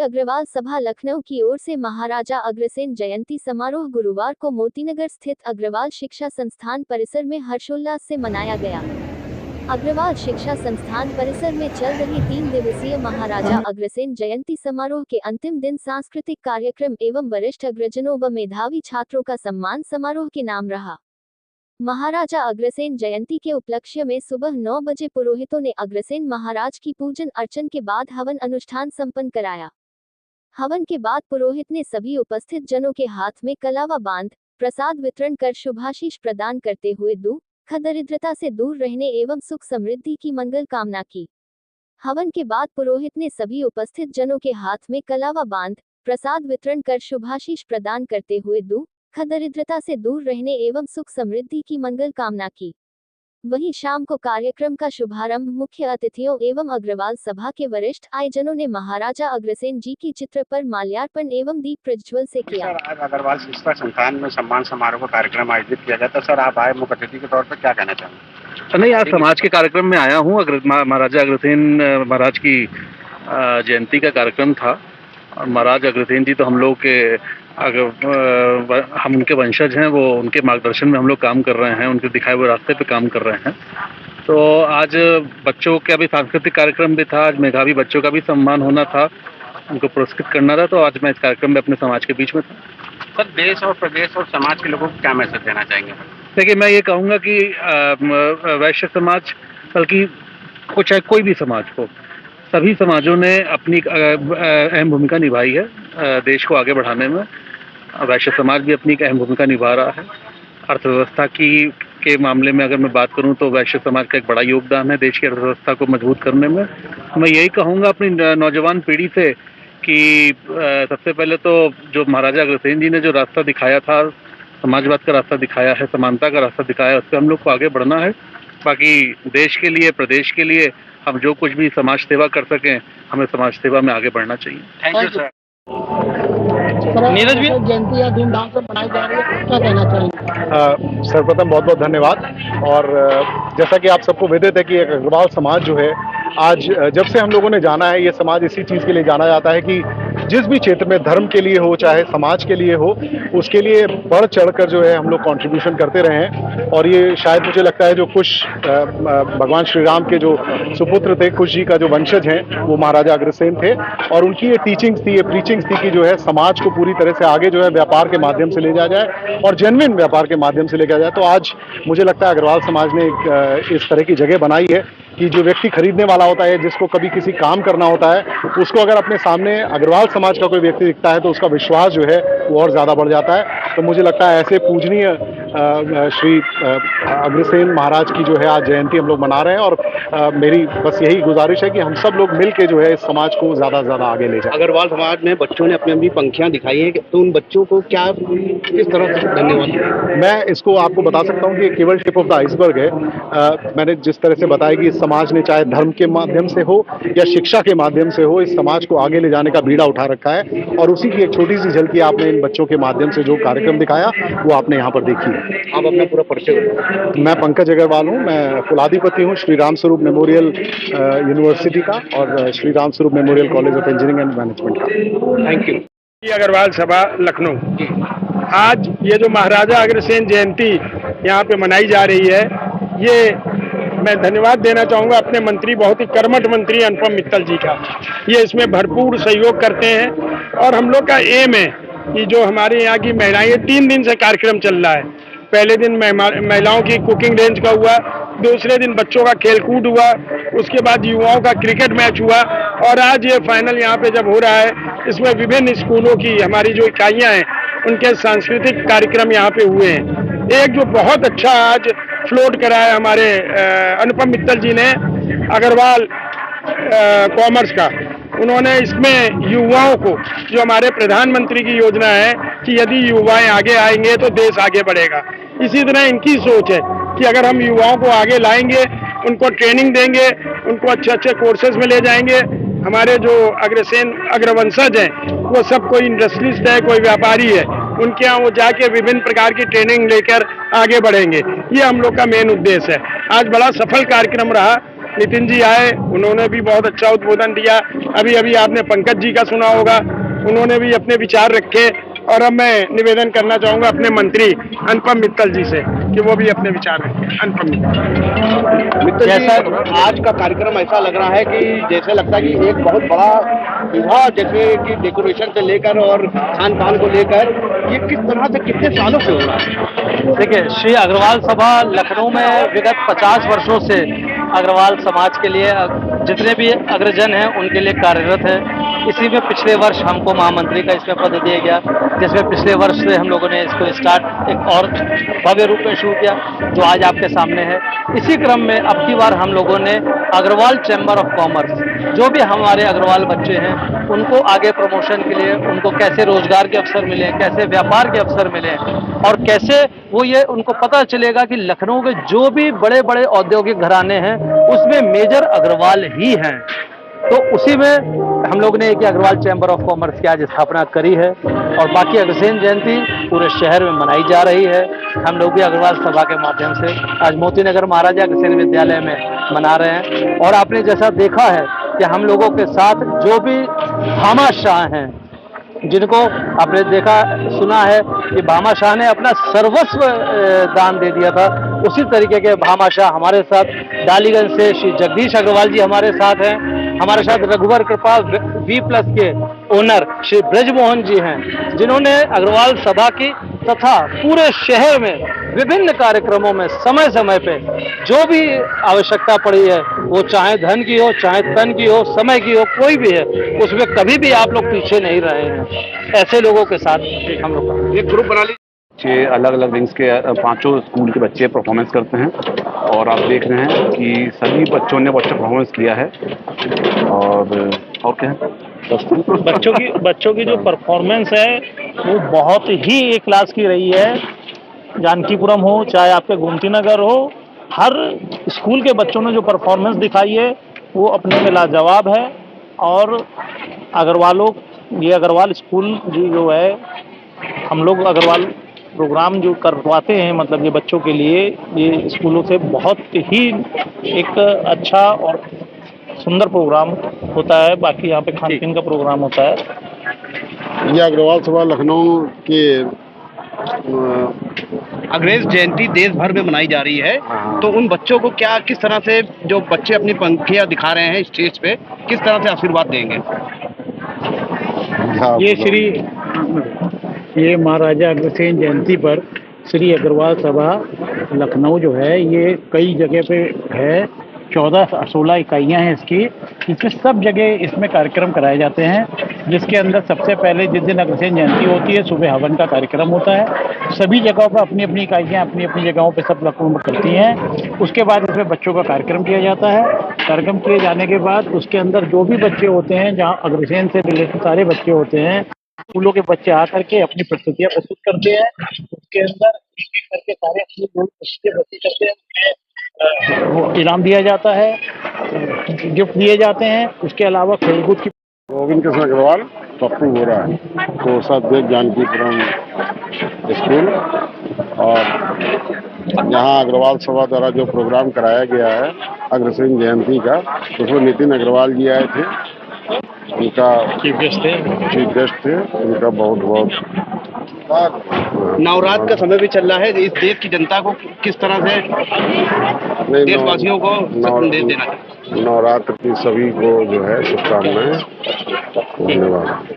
अग्रवाल सभा लखनऊ की ओर से महाराजा अग्रसेन जयंती समारोह गुरुवार को मोतीनगर स्थित अग्रवाल शिक्षा संस्थान परिसर में हर्षोल्लास से मनाया गया। अग्रवाल शिक्षा संस्थान परिसर में चल रही 3 दिवसीय महाराजा अग्रसेन जयंती समारोह के अंतिम दिन सांस्कृतिक कार्यक्रम एवं वरिष्ठ अग्रजनों व मेधावी छात्रों का सम्मान समारोह के नाम रहा। महाराजा अग्रसेन जयंती के उपलक्ष्य में सुबह 9 बजे पुरोहितों ने अग्रसेन महाराज की पूजन अर्चन के बाद हवन अनुष्ठान संपन्न कराया। हवन के बाद पुरोहित ने सभी उपस्थित जनों के हाथ में कलावा बांध प्रसाद वितरण कर शुभाशीष प्रदान करते हुए दुख दरिद्रता से दूर रहने एवं सुख समृद्धि की मंगल कामना की। हवन के बाद पुरोहित ने सभी उपस्थित जनों के हाथ में कलावा बांध प्रसाद वितरण कर शुभाशीष प्रदान करते हुए दुख दरिद्रता से दूर रहने एवं सुख समृद्धि की मंगल कामना की। वहीं शाम को कार्यक्रम का शुभारंभ मुख्य अतिथियों एवं अग्रवाल सभा के वरिष्ठ आयोजनों ने महाराजा अग्रसेन जी की चित्र पर माल्यार्पण एवं दीप प्रज्वल से किया। आज अग्रवाल शिक्षा संस्थान में सम्मान समारोह का कार्यक्रम आयोजित किया गया था। सर, आप आए मुख्य अतिथि के तौर पर, क्या कहना चाहेंगे? नहीं, आज समाज के कार्यक्रम में आया हूँ। महाराजा अग्रसेन महाराज की जयंती का कार्यक्रम था और महाराज अग्रसेन जी तो हम लोग के हम उनके वंशज हैं। वो उनके मार्गदर्शन में हम लोग काम कर रहे हैं, उनके दिखाए हुए रास्ते पे काम कर रहे हैं। तो आज बच्चों का भी सांस्कृतिक कार्यक्रम भी था, आज मेधावी बच्चों का भी सम्मान होना था, उनको पुरस्कृत करना था। तो आज मैं इस कार्यक्रम में अपने समाज के बीच में था। सर, देश और प्रदेश और समाज के लोगों को क्या मैसेज देना चाहेंगे? देखिए, मैं ये कहूँगा कि वैश्य समाज, बल्कि चाहे कोई भी समाज हो, सभी समाजों ने अपनी अहम भूमिका निभाई है देश को आगे बढ़ाने में। वैश्य समाज भी अपनी एक अहम भूमिका निभा रहा है। अर्थव्यवस्था के मामले में अगर मैं बात करूं तो वैश्य समाज का एक बड़ा योगदान है देश की अर्थव्यवस्था को मजबूत करने में। मैं यही कहूंगा अपनी नौजवान पीढ़ी से कि सबसे पहले तो जो महाराजा अग्रसेन जी ने जो रास्ता दिखाया था, समाजवाद का रास्ता दिखाया है, समानता का रास्ता दिखाया है, उस पर हम लोग को आगे बढ़ना है। बाकी देश के लिए, प्रदेश के लिए हम जो कुछ भी समाज सेवा कर सकें, हमें समाज सेवा में आगे बढ़ना चाहिए। Thank you sir. नीरज भी जयंती या धूमधाम से मनाई जा रही है, क्या कहना चाहेंगे? सर्वप्रथम बहुत बहुत धन्यवाद। और जैसा कि आप सबको विदित है कि एक अग्रवाल समाज जो है, आज जब से हम लोगों ने जाना है, ये समाज इसी चीज़ के लिए जाना जाता है कि जिस भी क्षेत्र में धर्म के लिए हो चाहे समाज के लिए हो, उसके लिए बढ़ चढ़कर जो है हम लोग कंट्रीब्यूशन करते रहे हैं। और ये शायद मुझे लगता है जो कुश भगवान श्री राम के जो सुपुत्र थे, कुश जी का जो वंशज हैं, वो महाराजा अग्रसेन थे। और उनकी ये टीचिंग्स थी, ये प्रीचिंग्स थी कि जो है समाज को पूरी तरह से आगे जो है व्यापार के माध्यम से ले जाया जाए और जेन्युइन व्यापार के माध्यम से ले जाया जाए। तो आज मुझे लगता है अग्रवाल समाज ने एक इस तरह की जगह बनाई है कि जो व्यक्ति खरीदने वाला होता है, जिसको कभी किसी काम करना होता है, उसको अगर अपने सामने अग्रवाल समाज का कोई व्यक्ति दिखता है तो उसका विश्वास जो है वो और ज़्यादा बढ़ जाता है। तो मुझे लगता है ऐसे पूजनीय श्री अग्रसेन महाराज की जो है आज जयंती हम लोग मना रहे हैं। और मेरी बस यही गुजारिश है कि हम सब लोग मिल के जो है इस समाज को ज़्यादा से ज़्यादा आगे ले जाएं। अग्रवाल समाज में बच्चों ने अपनी अपनी पंक्तियां दिखाई हैं, तो उन बच्चों को क्या, किस तरह से धन्यवाद? मैं इसको आपको बता सकता हूँ कि केवल टिप ऑफ द आइसबर्ग है। मैंने जिस तरह से बताया कि इस समाज ने चाहे धर्म के माध्यम से हो या शिक्षा के माध्यम से हो, इस समाज को आगे ले जाने का बीड़ा उठा रखा है। और उसी की एक छोटी सी झलकी आपने इन बच्चों के माध्यम से जो कार्यक्रम दिखाया वो आपने यहाँ पर देखी है। आप अपना पूरा परिचय? मैं पंकज अग्रवाल हूँ। मैं कुलाधिपति हूँ श्री राम स्वरूप मेमोरियल यूनिवर्सिटी का और Shri Ram Swaroop Memorial College of Engineering and Management का। Thank you. अग्रवाल सभा लखनऊ, आज ये जो महाराजा अग्रसेन जयंती यहाँ पे मनाई जा रही है, ये मैं धन्यवाद देना चाहूँगा अपने मंत्री, बहुत ही कर्मठ मंत्री अनुपम मित्तल जी का। ये इसमें भरपूर सहयोग करते हैं और हम लोग का एम है कि जो हमारे यहाँ की महिलाएं, 3 दिन से कार्यक्रम चल रहा है। पहले दिन महिलाओं की कुकिंग रेंज का हुआ, दूसरे दिन बच्चों का खेलकूद हुआ, उसके बाद युवाओं का क्रिकेट मैच हुआ और आज ये फाइनल यहाँ पे जब हो रहा है, इसमें विभिन्न स्कूलों की हमारी जो इकाइयाँ हैं उनके सांस्कृतिक कार्यक्रम यहाँ पे हुए हैं। एक जो बहुत अच्छा आज फ्लोट करा है हमारे अनुपम मित्तल जी ने, अग्रवाल कॉमर्स का, उन्होंने इसमें युवाओं को, जो हमारे प्रधानमंत्री की योजना है कि यदि युवाएं आगे आएंगे तो देश आगे बढ़ेगा, इसी तरह इनकी सोच है कि अगर हम युवाओं को आगे लाएंगे, उनको ट्रेनिंग देंगे, उनको अच्छे अच्छे कोर्सेज में ले जाएंगे। हमारे जो अग्रवंशज हैं वो सब कोई इंडस्ट्रिस्ट है, कोई व्यापारी है, उनके यहाँ वो जाके विभिन्न प्रकार की ट्रेनिंग लेकर आगे बढ़ेंगे। ये हम लोग का मेन उद्देश्य है। आज बड़ा सफल कार्यक्रम रहा नितिन जी आए, उन्होंने भी बहुत अच्छा उद्बोधन दिया। अभी अभी आपने पंकज जी का सुना होगा, उन्होंने भी अपने विचार रखे। और अब मैं निवेदन करना चाहूंगा अपने मंत्री अनुपम मित्तल जी से कि वो भी अपने विचार रखें। अनुपम मित्तल जी, आज का कार्यक्रम ऐसा लग रहा है कि जैसे लगता है कि एक बहुत बड़ा विवाह, जैसे कि डेकोरेशन से लेकर और खान पान को लेकर, ये किस तरह से कितने सालों से हो रहा है? देखिए, श्री अग्रवाल सभा लखनऊ में विगत 50 वर्षों से अग्रवाल समाज के लिए जितने भी अग्रजन हैं उनके लिए कार्यरत है। इसी में पिछले वर्ष हमको महामंत्री का इसमें पद दिया गया, जिसमें पिछले वर्ष से हम लोगों ने इसको स्टार्ट एक और भव्य रूप में शुरू किया, जो आज आपके सामने है। इसी क्रम में अब की बार हम लोगों ने अग्रवाल चैम्बर ऑफ कॉमर्स, जो भी हमारे अग्रवाल बच्चे हैं उनको आगे प्रमोशन के लिए, उनको कैसे रोजगार के अवसर मिले, कैसे व्यापार के अवसर मिले और कैसे वो ये उनको पता चलेगा कि लखनऊ के जो भी बड़े बड़े औद्योगिक घराने हैं उसमें मेजर अग्रवाल ही हैं। तो उसी में हम लोग ने एक अग्रवाल चैम्बर ऑफ कॉमर्स की आज स्थापना करी है और बाकी अग्रसेन जयंती पूरे शहर में मनाई जा रही है। हम लोग भी अग्रवाल सभा के माध्यम से आज मोतीनगर महाराजा अग्रसेन विद्यालय में मना रहे हैं। और आपने जैसा देखा है कि हम लोगों के साथ जो भी भामाशाह हैं, जिनको आपने देखा सुना है कि भामाशाह ने अपना सर्वस्व दान दे दिया था, उसी तरीके के भामाशाह हमारे साथ डालीगंज से श्री जगदीश अग्रवाल जी हमारे साथ हैं। हमारे साथ रघुवर कृपा V+ के ओनर श्री ब्रजमोहन जी हैं, जिन्होंने अग्रवाल सभा की तथा पूरे शहर में विभिन्न कार्यक्रमों में समय समय पे जो भी आवश्यकता पड़ी है, वो चाहे धन की हो, चाहे तन की हो, समय की हो, कोई भी है, उसमें कभी भी आप लोग पीछे नहीं रहे हैं। ऐसे लोगों के साथ हम लोग एक ग्रुप बना ली। बच्चे अलग अलग विंग्स के 5 स्कूल के बच्चे परफॉर्मेंस करते हैं और आप देख रहे हैं कि सभी बच्चों ने अच्छा परफॉर्मेंस किया है। और क्या है, बच्चों की जो परफॉर्मेंस है वो बहुत ही एक क्लास की रही है। जानकीपुरम हो चाहे आपके गोमती नगर हो, हर स्कूल के बच्चों ने जो परफॉर्मेंस दिखाई है वो अपने में लाजवाब है। और ये अग्रवाल स्कूल जो है, हम लोग अग्रवाल प्रोग्राम जो करवाते हैं, मतलब ये बच्चों के लिए, ये स्कूलों से बहुत ही एक अच्छा और सुंदर प्रोग्राम होता है। बाकी यहाँ पे खान पीन का प्रोग्राम होता है। ये अग्रवाल सभा लखनऊ के अग्रसेन जयंती देश भर में मनाई जा रही है, तो उन बच्चों को क्या, किस तरह से जो बच्चे अपनी पंक्तियां दिखा रहे हैं स्टेज पे, किस तरह से आशीर्वाद देंगे? ये महाराजा अग्रसेन जयंती पर श्री अग्रवाल सभा लखनऊ जो है, ये कई जगह पे है, 14-16 इकाइयाँ हैं इसकी। इसमें सब जगह इसमें कार्यक्रम कराए जाते हैं, जिसके अंदर सबसे पहले जिस दिन अग्रसेन जयंती होती है, सुबह हवन का कार्यक्रम होता है। सभी जगहों पर अपनी अपनी इकाइयाँ अपनी अपनी जगहों पे सब लखनऊ में करती हैं। उसके बाद इसमें बच्चों का कार्यक्रम किया जाता है। कार्यक्रम किए जाने के बाद उसके अंदर जो भी बच्चे होते हैं, जहाँ अग्रसेन से रिलेटेड सारे बच्चे होते हैं, स्कूलों के बच्चे आकर के अपनी प्रस्तुतियाँ प्रस्तुत करते हैं। उसके अंदर एक एक करके सारे अपनी जो प्रस्तुति करते हैं वो इनाम दिया जाता है, गिफ्ट दिए जाते हैं। उसके अलावा खेलकूद की गोविंद कृष्ण अग्रवाल पप्पू हो रहा है, कोषाध्यक्ष जानकीपुरम स्कूल। और यहाँ अग्रवाल सभा द्वारा जो प्रोग्राम कराया गया है अग्रसेन जयंती का, उसमें नितिन अग्रवाल जी आए थे, उनका चीफ गेस्ट थे। उनका बहुत बहुत नवरात्र का समय भी चल रहा है, इस देश की जनता को किस तरह से, देशवासियों को संदेश देना चाहिए? नवरात्र की सभी को जो है शुभकामनाएं। धन्यवाद।